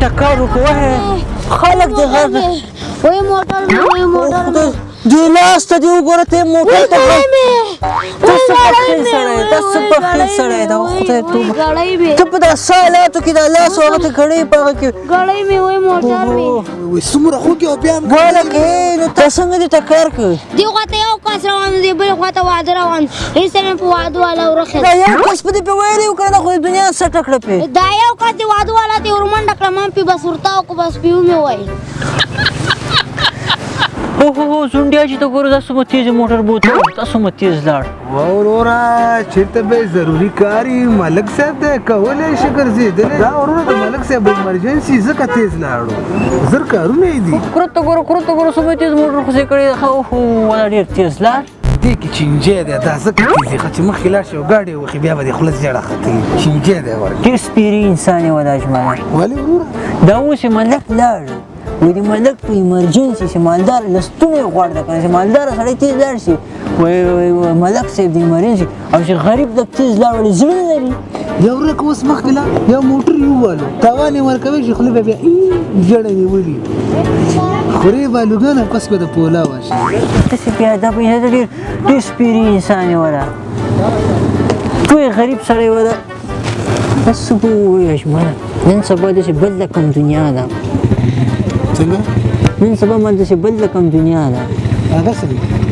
ټکر وکوه خلک د غر وای موټر مې وای موټر مې دی لاس ته دی وګوره ته موټر ته تاسو په سړی تاسو په سړی دا خدای توبه ته په داسې حالاتو کې د لاس هغه ته ګړۍ په هغه کې ګړۍ مې وای موټر مې وای څومره خوږې او بیا هم ګوله نو ته څنګه دې ټکر کوي دې خواته یو کس روان دی بلې خواته واده روان هېڅ مې په واده والا ورخېد دا یو کس په دې پې ویلي و که نه خو د دنیا سټه کړه پې دا یو کس د واده والا دې ورمنډه کړه ما پې بس ورته وکړو بس پې ومې وایي اوه زونډیا چې ته ګوره دا څومره تېز موټر بوتل دا څومره تېز لاړ وروره چېرته به ضروري کار وي ملک صاحب دی کولی شي ګرځېدلی دا وروره د ملک صاحب ایمرجنسي ځکه تېز لاړو زر کارونه یې دي کرته ګوره څومره تېز موټر خو یې کړی ښه اوهو والا ډېر تېز لاړ دې کې چینجی دی دا ځکه تېز دی ښه چې مخکې لاړ شي او ګاډي وخي بیا به دې خوله زیړه ختي چینجی دی ورته ډېر سپیري انسان یې و دا اجمالا ولې وروره دا اوس یې ملک لاړ وایي د ملک په ایمرجنسي چې مالدار لستونه یې غوړ ده که نه چې مالداره سړی تېز لاړ شي وایي ملک صاحب د ایمرجنسي او چې غریب لږ تېز لاړ ولې زړه نه لري یو ورک اوس مخکې لا یو موټر یې ووالو تاوان یې ورکوي چې خوله به بیا ژړه نیولي خورې بالوګانه پس به د پولا واشي داسې بیا دا ډېر سپیري انسان یې و دا ټول غریب سړی و دا بس څه به ووایو اجمالا نن سبا داسې بل رقم دنیا ده څنګه نن سبا ما داسې بل رقم دنیا ده هغه څنګه